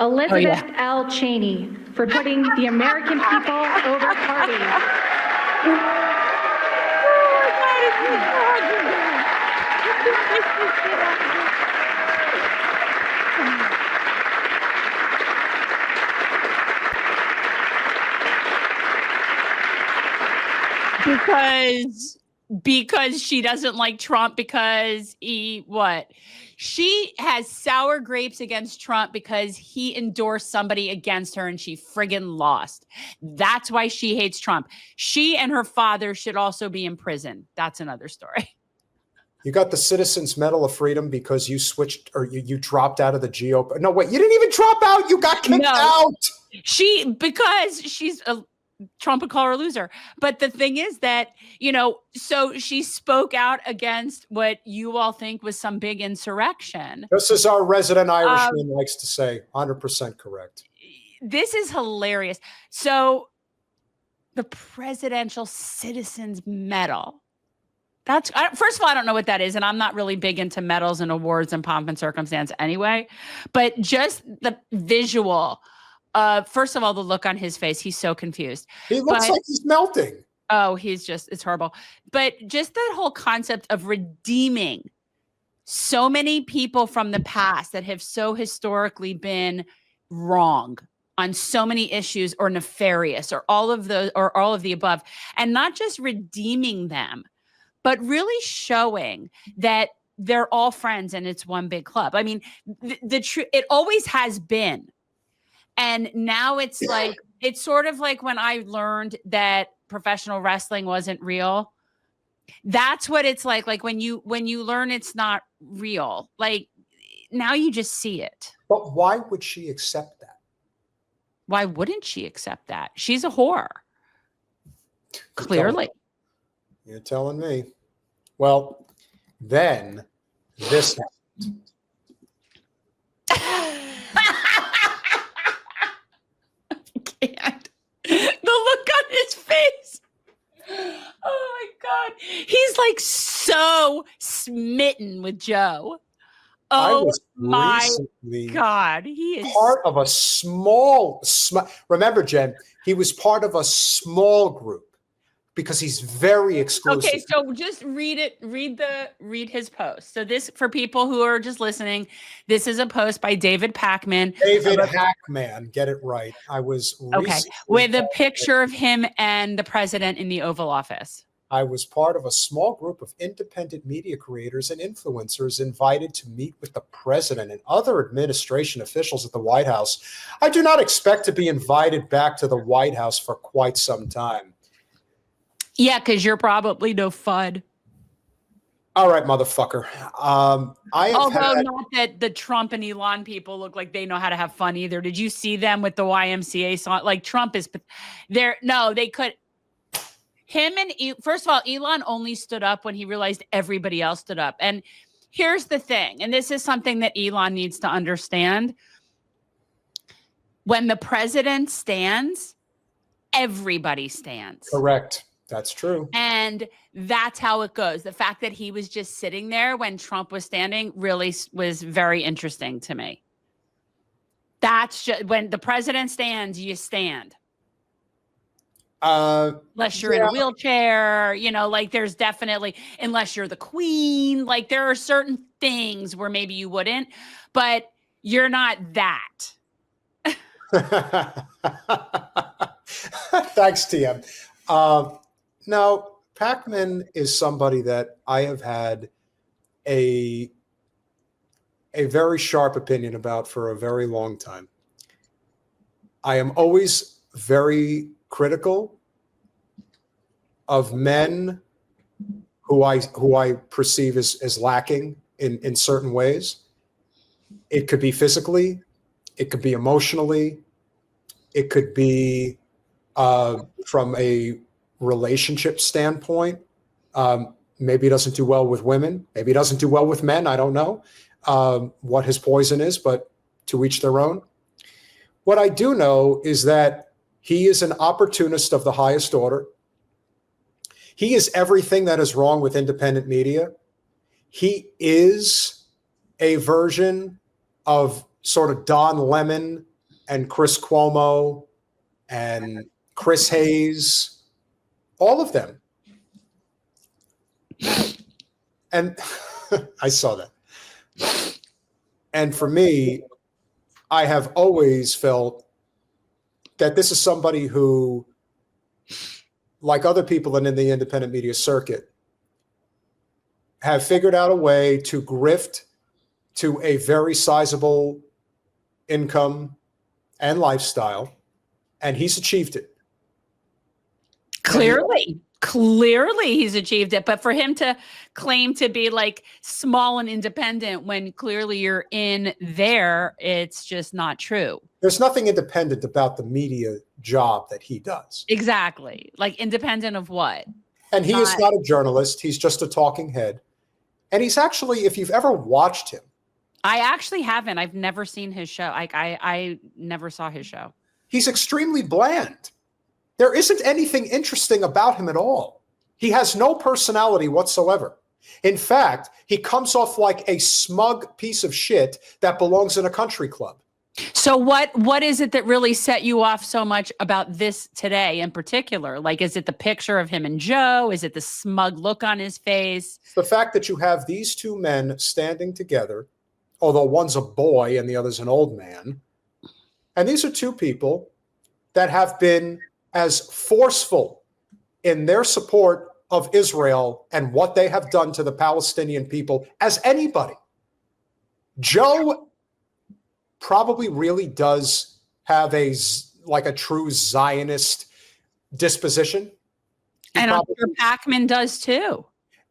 Elizabeth L. Cheney for putting the American people over party. Because she doesn't like Trump because she has sour grapes against Trump because he endorsed somebody against her and she friggin' lost. That's why she hates Trump. She and her father should also be in prison. That's another story. You got the Citizens Medal of Freedom because you switched or you dropped out of the GOP. No, wait, you didn't even drop out. You got kicked out. Because she's Trump would call her a loser. But the thing is that, so she spoke out against what you all think was some big insurrection. This is our resident Irishman likes to say, 100% correct. This is hilarious. So the Presidential Citizens Medal. First of all, I don't know what that is. And I'm not really big into medals and awards and pomp and circumstance anyway. But just the visual first of all, the look on his face, he's so confused. He looks like he's melting. Oh, it's horrible. But just that whole concept of redeeming so many people from the past that have so historically been wrong on so many issues or nefarious or all of the above, and not just redeeming them, but really showing that they're all friends and it's one big club. I mean, it always has been. And now it's like, it's sort of like when I learned that professional wrestling wasn't real. That's what it's like. Like when you learn it's not real, like now you just see it. But why would she accept that? Why wouldn't she accept that? She's a whore. Clearly. You're telling me. Well, then this happened. And the look on his face. Oh my God. He's like so smitten with Joe. Oh my God. He is part of a small, remember, Jen, he was part of a small group because he's very exclusive. Okay, so just read it. Read his post. So this, for people who are just listening, this is a post by David Pakman. David Pakman, get it right. I was with a picture of him and the president in the Oval Office. I was part of a small group of independent media creators and influencers invited to meet with the president and other administration officials at the White House. I do not expect to be invited back to the White House for quite some time. Yeah, because you're probably no fun. All right, motherfucker. Not that the Trump and Elon people look like they know how to have fun either. Did you see them with the YMCA song? Like Trump is there. No, they could. Him and first of all, Elon only stood up when he realized everybody else stood up. And here's the thing, and this is something that Elon needs to understand. When the president stands, everybody stands. Correct. That's true. And that's how it goes. The fact that he was just sitting there when Trump was standing really was very interesting to me. That's just when the president stands, you stand. Unless you're in a wheelchair, like there's definitely, unless you're the queen, like there are certain things where maybe you wouldn't, but you're not that. Thanks, TM. Now, Pakman is somebody that I have had a very sharp opinion about for a very long time. I am always very critical of men who I perceive as lacking in certain ways. It could be physically, it could be emotionally, it could be from a relationship standpoint. Maybe he doesn't do well with women. Maybe he doesn't do well with men. I don't know what his poison is, but to each their own. What I do know is that he is an opportunist of the highest order. He is everything that is wrong with independent media. He is a version of sort of Don Lemon and Chris Cuomo and Chris Hayes, all of them. And I saw that. And for me, I have always felt that this is somebody who, like other people in the independent media circuit, have figured out a way to grift to a very sizable income and lifestyle, and he's achieved it. Clearly he's achieved it. But for him to claim to be like small and independent when clearly you're in there, it's just not true. There's nothing independent about the media job that he does. Exactly. Like independent of what? And he is not a journalist. He's just a talking head. And he's actually, if you've ever watched him. I actually haven't. I've never seen his show. I never saw his show. He's extremely bland. There isn't anything interesting about him at all. He has no personality whatsoever. In fact, he comes off like a smug piece of shit that belongs in a country club. So what is it that really set you off so much about this today in particular? Like, is it the picture of him and Joe? Is it the smug look on his face? The fact that you have these two men standing together, although one's a boy and the other's an old man. And these are two people that have been as forceful in their support of Israel and what they have done to the Palestinian people as anybody. Joe probably really does have a true Zionist disposition. And I'm sure Pakman does too.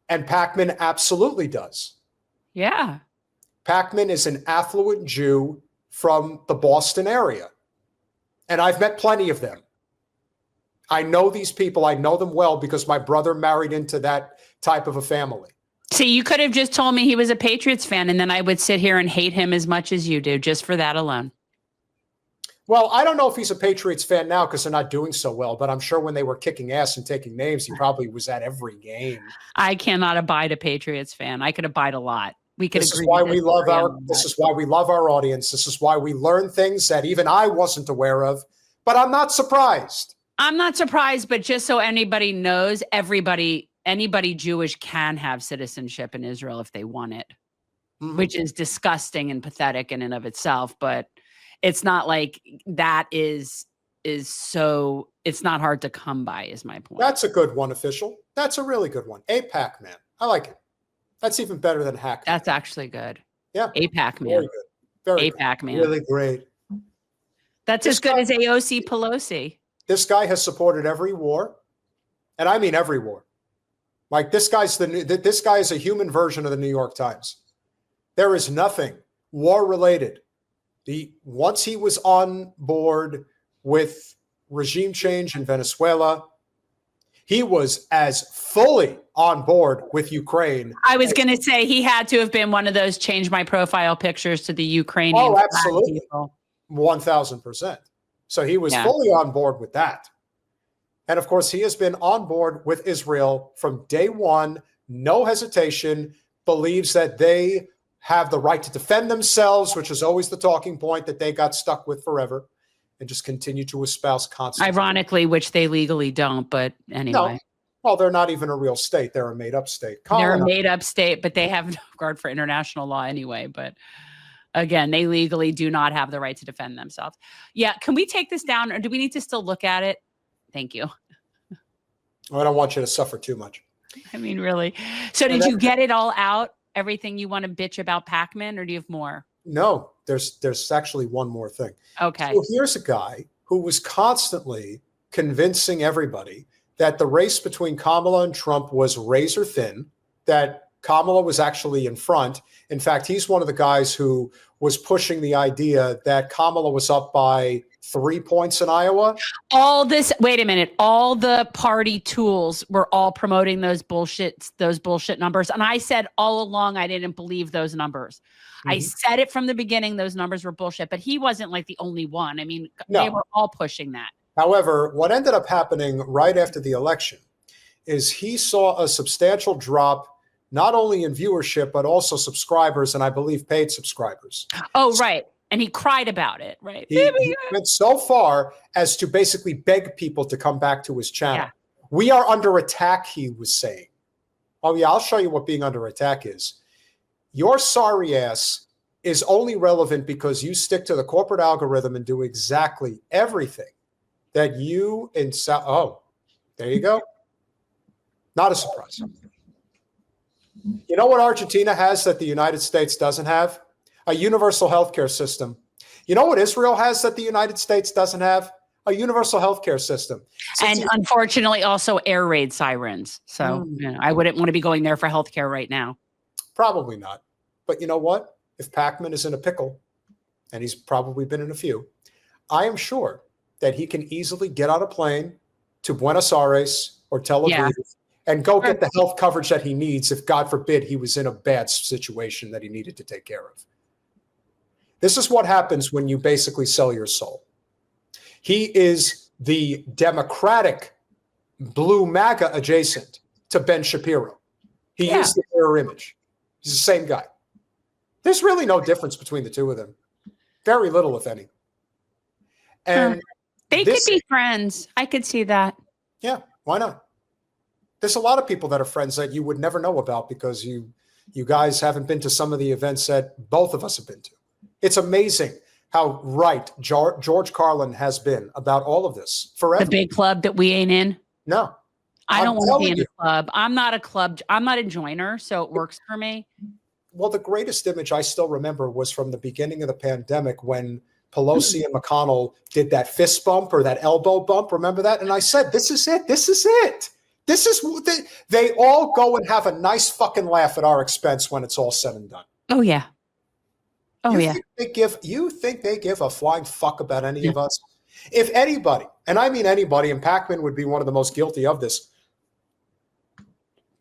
And Pakman absolutely does. Yeah. Pakman is an affluent Jew from the Boston area. And I've met plenty of them. I know these people. I know them well because my brother married into that type of a family. See, you could have just told me he was a Patriots fan, and then I would sit here and hate him as much as you do, just for that alone. Well, I don't know if he's a Patriots fan now because they're not doing so well, but I'm sure when they were kicking ass and taking names, he probably was at every game. I cannot abide a Patriots fan. I could abide a lot. We could This agree. is why we love our audience. This is why we learn things that even I wasn't aware of, but I'm not surprised. I'm not surprised, but just so anybody knows, anybody Jewish can have citizenship in Israel if they want it, which is disgusting and pathetic in and of itself. But it's not like that is so, it's not hard to come by is my point. That's a good one, official. That's a really good one. A Pakman. I like it. That's even better than Hacker. That's actually good. Yeah. A Pakman. Very good. Very good. Pakman. Really great. That's as good as AOC Pelosi. This guy has supported every war, and I mean every war. Like this guy is a human version of the New York Times. There is nothing war related. Once he was on board with regime change in Venezuela, he was as fully on board with Ukraine. I was going to say he had to have been one of those change my profile pictures to the Ukrainian. Oh, absolutely. 1,000%. So he was fully on board with that. And of course, he has been on board with Israel from day one, no hesitation, believes that they have the right to defend themselves, which is always the talking point that they got stuck with forever, and just continue to espouse constantly. Ironically, which they legally don't, but anyway. No. Well, they're not even a real state. They're a made-up state. They're a made-up state, but they have no regard for international law anyway. But again, they legally do not have the right to defend themselves. Yeah. Can we take this down, or do we need to still look at it? Thank you. I don't want you to suffer too much. I mean, really. So did you get it all out? Everything you want to bitch about Pakman, or do you have more? No, there's actually one more thing. Okay. So here's a guy who was constantly convincing everybody that the race between Kamala and Trump was razor thin, that Kamala was actually in front. In fact, he's one of the guys who was pushing the idea that Kamala was up by 3 points in Iowa. Wait a minute. All the party tools were all promoting those bullshit numbers. And I said all along, I didn't believe those numbers. Mm-hmm. I said it from the beginning, those numbers were bullshit, but he wasn't like the only one. I mean, They were all pushing that. However, what ended up happening right after the election is he saw a substantial drop, not only in viewership, but also subscribers, and I believe paid subscribers. Oh, right. And he cried about it, right? He went so far as to basically beg people to come back to his channel. Yeah. We are under attack, he was saying. Oh, yeah, I'll show you what being under attack is. Your sorry ass is only relevant because you stick to the corporate algorithm and do exactly everything that you oh, there you go. Not a surprise. You know what Argentina has that the United States doesn't have? A universal healthcare system. You know what Israel has that the United States doesn't have? A universal healthcare system. And unfortunately, also air raid sirens. So I wouldn't want to be going there for healthcare right now. Probably not. But you know what? If Pakman is in a pickle, and he's probably been in a few, I am sure that he can easily get on a plane to Buenos Aires or Tel Aviv and go get the health coverage that he needs if, God forbid, he was in a bad situation that he needed to take care of. This is what happens when you basically sell your soul. He is the Democratic blue MAGA adjacent to Ben Shapiro. He is the mirror image. He's the same guy. There's really no difference between the two of them. Very little, if any. And they could be friends. I could see that. Yeah, why not? There's a lot of people that are friends that you would never know about because you guys haven't been to some of the events that both of us have been to. It's amazing how right George Carlin has been about all of this forever. The big club that we ain't in? No. I don't want to be in a club. I'm not a club. I'm not a joiner, so it works for me. Well, the greatest image I still remember was from the beginning of the pandemic when Pelosi and McConnell did that fist bump or that elbow bump. Remember that? And I said, this is it. This is it. This is they all go and have a nice fucking laugh at our expense when it's all said and done. Oh, yeah. Oh, you think they give a flying fuck about any of us? If anybody, and I mean anybody, and Pakman would be one of the most guilty of this,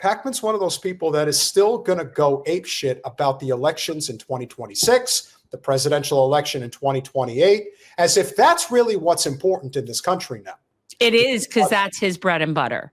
Pakman's one of those people that is still going to go apeshit about the elections in 2026, the presidential election in 2028, as if that's really what's important in this country now. It is, because that's his bread and butter.